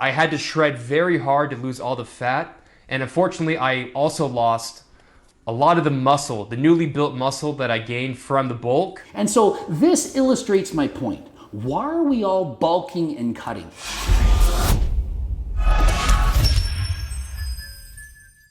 I had to shred very hard to lose all the fat, and unfortunately I also lost a lot of the muscle, the newly built muscle that I gained from the bulk. And so this illustrates my point. Why are we all bulking and cutting?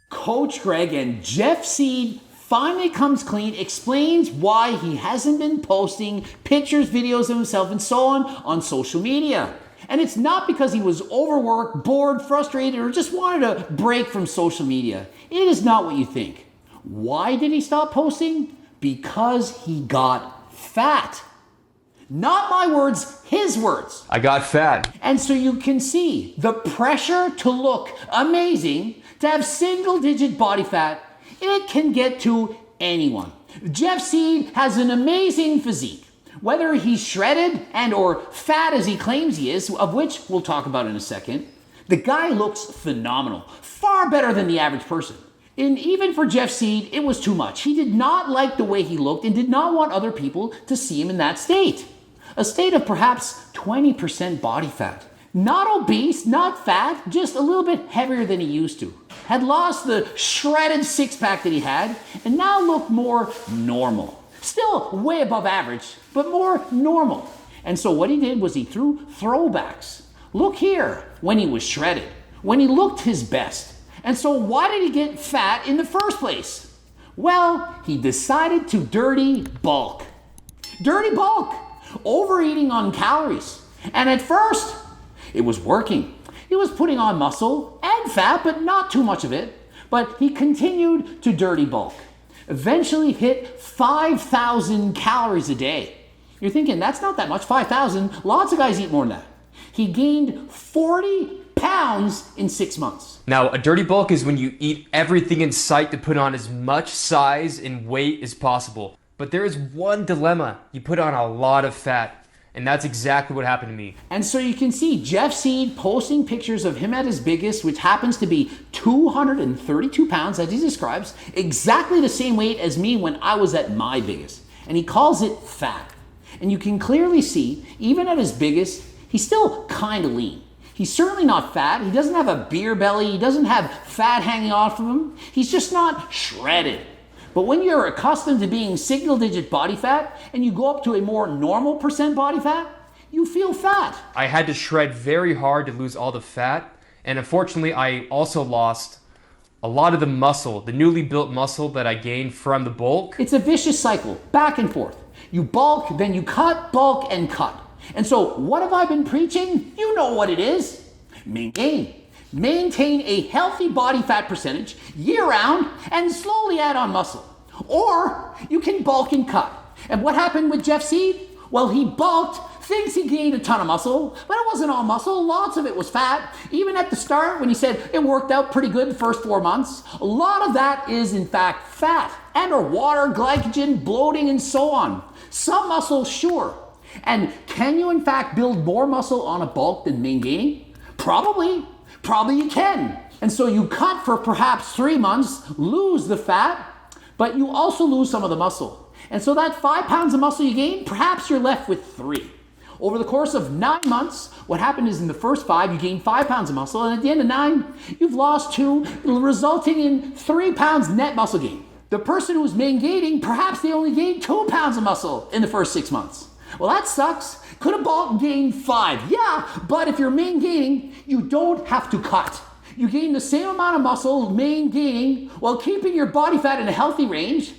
Coach Greg and Jeff Seid finally comes clean, explains why he hasn't been posting pictures, videos of himself and so on social media. And it's not because he was overworked, bored, frustrated, or just wanted a break from social media. It is not what you think. Why did he stop posting? Because he got fat. Not my words, his words. I got fat. And so you can see the pressure to look amazing, to have single-digit body fat, it can get to anyone. Jeff Seid has an amazing physique. Whether he's shredded and or fat as he claims he is, of which we'll talk about in a second, the guy looks phenomenal, far better than the average person. And even for Jeff Seid, it was too much. He did not like the way he looked and did not want other people to see him in that state. A state of perhaps 20% body fat. Not obese, not fat, just a little bit heavier than he used to. Had lost the shredded six-pack that he had and now looked more normal. Still way above average, but more normal. And so what he did was he threw throwbacks. Look here, when he was shredded, when he looked his best. And so why did he get fat in the first place? Well, he decided to dirty bulk. Dirty bulk, overeating on calories. And at first, it was working. He was putting on muscle and fat, but not too much of it. But he continued to dirty bulk. Eventually hit 5,000 calories a day. You're thinking, that's not that much, 5,000. Lots of guys eat more than that. He gained 40 pounds in 6 months. Now, a dirty bulk is when you eat everything in sight to put on as much size and weight as possible. But there is one dilemma. You put on a lot of fat. And that's exactly what happened to me. And so you can see Jeff Seid posting pictures of him at his biggest, which happens to be 232 pounds, as he describes, exactly the same weight as me when I was at my biggest. And he calls it fat. And you can clearly see, even at his biggest, he's still kind of lean. He's certainly not fat. He doesn't have a beer belly. He doesn't have fat hanging off of him. He's just not shredded. But when you're accustomed to being single-digit body fat and you go up to a more normal percent body fat, you feel fat. I had to shred very hard to lose all the fat, and unfortunately I also lost a lot of the muscle, the newly built muscle that I gained from the bulk. It's a vicious cycle, back and forth. You bulk, then you cut, bulk, and cut. And so what have I been preaching? You know what it is. Maintain. Maintain a healthy body fat percentage year-round and slowly add on muscle. Or you can bulk and cut. And what happened with Jeff Seid? Well, he bulked, thinks he gained a ton of muscle, but it wasn't all muscle. Lots of it was fat. Even at the start, when he said it worked out pretty good the first 4 months, a lot of that is in fact fat and or water, glycogen, bloating, and so on. Some muscle, sure. And can you in fact build more muscle on a bulk than main gaining? Probably. Probably you can. And so you cut for perhaps 3 months, lose the fat, but you also lose some of the muscle. And so that 5 pounds of muscle you gain, perhaps you're left with 3. Over the course of 9 months, what happened is in the first 5, you gain 5 pounds of muscle, and at the end of 9, you've lost 2, resulting in 3 pounds net muscle gain. The person who's main gaining, perhaps they only gained 2 pounds of muscle in the first 6 months. Well, that sucks. Could have bulk gained 5. Yeah, but if you're main gaining, you don't have to cut. You gain the same amount of muscle, main gaining, while keeping your body fat in a healthy range,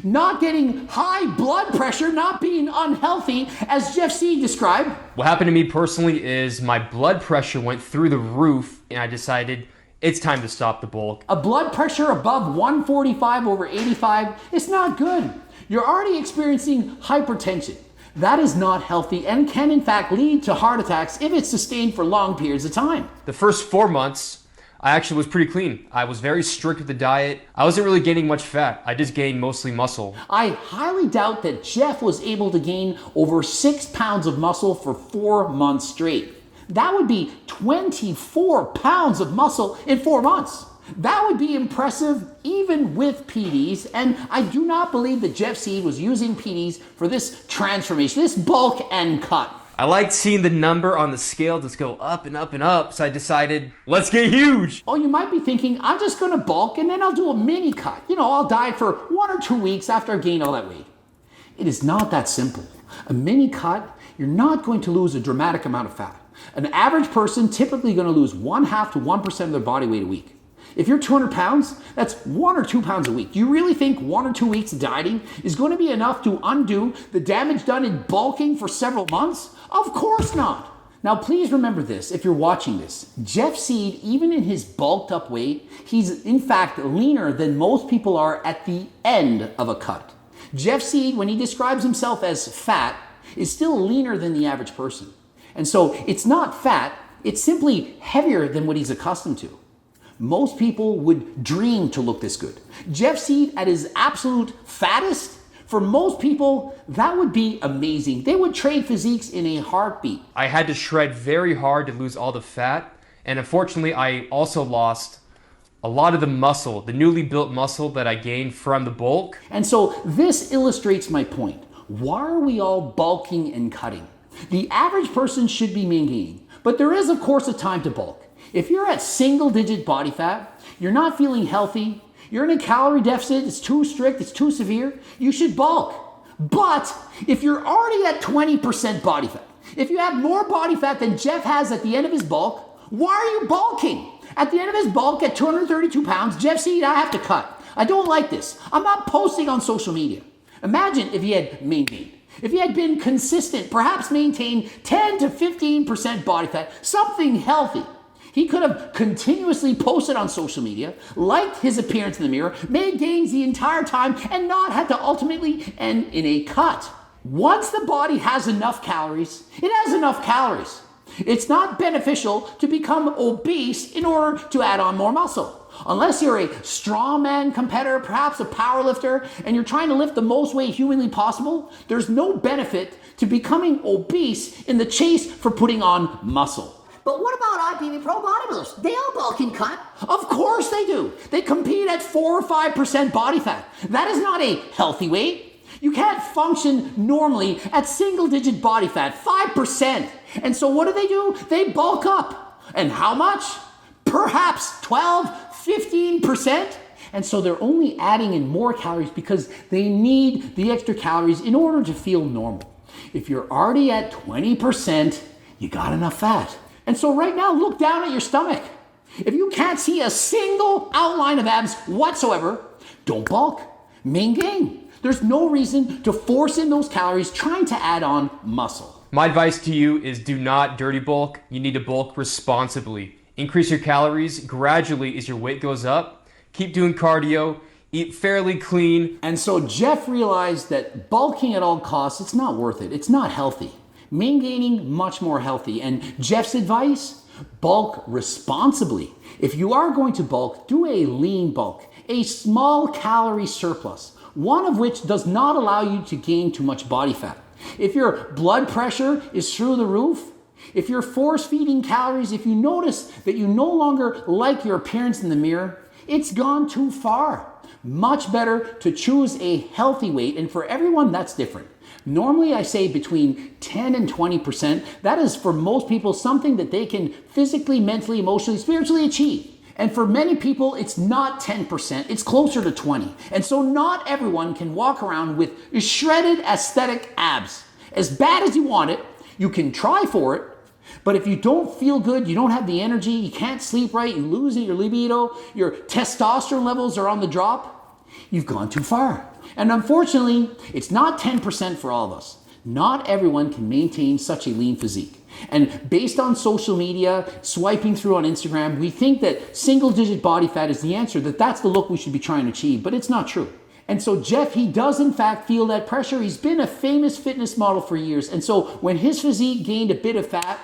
not getting high blood pressure, not being unhealthy, as Jeff Seid described. What happened to me personally is my blood pressure went through the roof, and I decided it's time to stop the bulk. A blood pressure above 145 over 85 is not good. You're already experiencing hypertension. That is not healthy and can in fact lead to heart attacks if it's sustained for long periods of time. The first 4 months, I actually was pretty clean. I was very strict with the diet. I wasn't really gaining much fat. I just gained mostly muscle. I highly doubt that Jeff was able to gain over 6 pounds of muscle for 4 months straight. That would be 24 pounds of muscle in 4 months. That would be impressive even with PDs, and I do not believe that Jeff Seid was using PDs for this transformation, this bulk and cut. I liked seeing the number on the scale just go up and up and up, so I decided, let's get huge. Oh, you might be thinking, I'm just gonna bulk and then I'll do a mini cut. I'll diet for 1 or 2 weeks after I gain all that weight. It is not that simple. A mini cut, you're not going to lose a dramatic amount of fat. An average person typically gonna lose 1/2 to 1% of their body weight a week. If you're 200 pounds, that's 1 or 2 pounds a week. Do you really think 1 or 2 weeks of dieting is going to be enough to undo the damage done in bulking for several months? Of course not. Now, please remember this if you're watching this. Jeff Seid, even in his bulked up weight, he's in fact leaner than most people are at the end of a cut. Jeff Seid, when he describes himself as fat, is still leaner than the average person. And so it's not fat, it's simply heavier than what he's accustomed to. Most people would dream to look this good. Jeff Seid at his absolute fattest, for most people, that would be amazing. They would trade physiques in a heartbeat. I had to shred very hard to lose all the fat, and unfortunately I also lost a lot of the muscle, the newly built muscle that I gained from the bulk. And so this illustrates my point. Why are we all bulking and cutting? The average person should be maintaining, but there is of course a time to bulk. If you're at single-digit body fat, you're not feeling healthy, you're in a calorie deficit, it's too strict, it's too severe, you should bulk. But if you're already at 20% body fat, if you have more body fat than Jeff has at the end of his bulk, why are you bulking? At the end of his bulk at 232 pounds, Jeff Seid, I have to cut. I don't like this. I'm not posting on social media. Imagine if he had maintained. If he had been consistent, perhaps maintained 10 to 15% body fat, something healthy. He could have continuously posted on social media, liked his appearance in the mirror, made gains the entire time, and not had to ultimately end in a cut. Once the body has enough calories, it has enough calories. It's not beneficial to become obese in order to add on more muscle. Unless you're a strongman competitor, perhaps a power lifter, and you're trying to lift the most weight humanly possible, there's no benefit to becoming obese in the chase for putting on muscle. But what about IPV pro bodybuilders? They all bulk and cut. Of course they do. They compete at 4 or 5% body fat. That is not a healthy weight. You can't function normally at single-digit body fat, 5%. And so what do? They bulk up. And how much? Perhaps 12, 15%. And so they're only adding in more calories because they need the extra calories in order to feel normal. If you're already at 20%, you got enough fat. And so right now, look down at your stomach. If you can't see a single outline of abs whatsoever, don't bulk, maintain. There's no reason to force in those calories trying to add on muscle. My advice to you is do not dirty bulk. You need to bulk responsibly. Increase your calories gradually as your weight goes up. Keep doing cardio. Eat fairly clean. And so Jeff realized that bulking at all costs, it's not worth it. It's not healthy. Maintaining, much more healthy. And Jeff's advice, bulk responsibly. If you are going to bulk, do a lean bulk, a small calorie surplus, one of which does not allow you to gain too much body fat. If your blood pressure is through the roof, if you're force feeding calories, if you notice that you no longer like your appearance in the mirror, it's gone too far. Much better to choose a healthy weight, and for everyone that's different. Normally I say between 10 and 20%. That is for most people something that they can physically, mentally, emotionally, spiritually achieve. And for many people, it's not 10%, it's closer to 20. And so not everyone can walk around with shredded aesthetic abs. As bad as you want it, you can try for it, but if you don't feel good, you don't have the energy, you can't sleep right, you lose your libido, your testosterone levels are on the drop, you've gone too far. And unfortunately, it's not 10% for all of us. Not everyone can maintain such a lean physique. And based on social media, swiping through on Instagram, we think that single-digit body fat is the answer, that that's the look we should be trying to achieve, but it's not true. And so Jeff, he does in fact feel that pressure. He's been a famous fitness model for years. And so when his physique gained a bit of fat,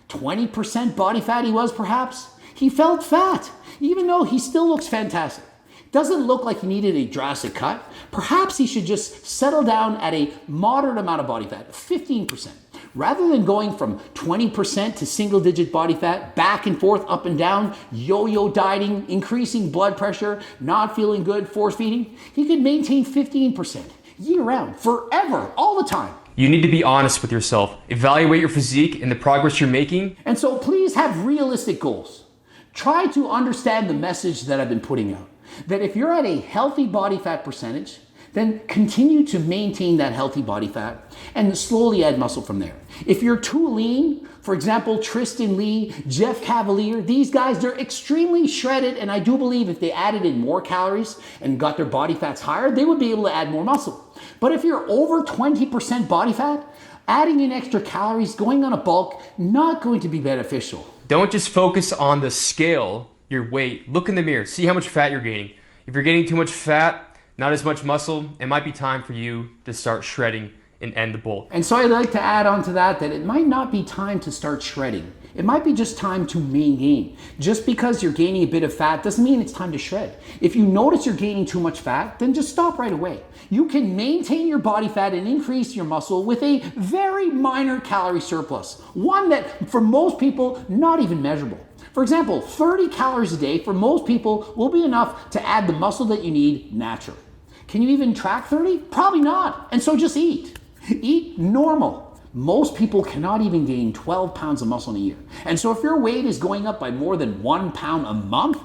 20% body fat he was perhaps, he felt fat, even though he still looks fantastic. Doesn't look like he needed a drastic cut. Perhaps he should just settle down at a moderate amount of body fat, 15%. Rather than going from 20% to single-digit body fat, back and forth, up and down, yo-yo dieting, increasing blood pressure, not feeling good, force feeding, he could maintain 15% year-round, forever, all the time. You need to be honest with yourself. Evaluate your physique and the progress you're making. And so please have realistic goals. Try to understand the message that I've been putting out. That if you're at a healthy body fat percentage, then continue to maintain that healthy body fat and slowly add muscle from there. If you're too lean, for example, Tristan Lee, Jeff Cavalier, these guys, they're extremely shredded, and I do believe if they added in more calories and got their body fats higher, they would be able to add more muscle. But if you're over 20% body fat, adding in extra calories, going on a bulk, not going to be beneficial. Don't just focus on the scale, your weight. Look in the mirror, see how much fat you're gaining. If you're gaining too much fat, not as much muscle, it might be time for you to start shredding and end the bulk. And so I'd like to add on to that it might not be time to start shredding. It might be just time to maintain. Just because you're gaining a bit of fat doesn't mean it's time to shred. If you notice you're gaining too much fat, then just stop right away. You can maintain your body fat and increase your muscle with a very minor calorie surplus. One that for most people, not even measurable. For example, 30 calories a day for most people will be enough to add the muscle that you need naturally. Can you even track 30? Probably not. And so just eat. Eat normal. Most people cannot even gain 12 pounds of muscle in a year. And so if your weight is going up by more than 1 pound a month,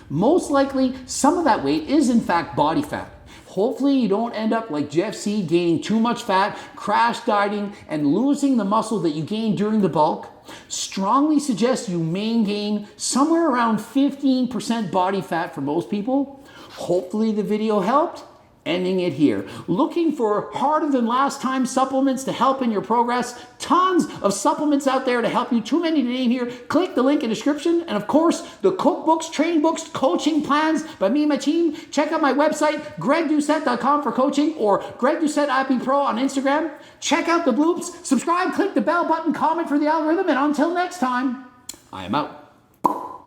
most likely some of that weight is in fact body fat. Hopefully you don't end up like Jeff C, gaining too much fat, crash dieting, and losing the muscle that you gained during the bulk. Strongly suggest you maintain somewhere around 15% body fat for most people. Hopefully the video helped. Ending it here. Looking for harder than last time supplements to help in your progress? Tons of supplements out there to help you. Too many to name here. Click the link in the description. And of course, the cookbooks, training books, coaching plans by me and my team. Check out my website, gregdoucette.com for coaching, or Greg Doucette IP Pro on Instagram. Check out the bloops. Subscribe, click the bell button, comment for the algorithm. And until next time, I am out.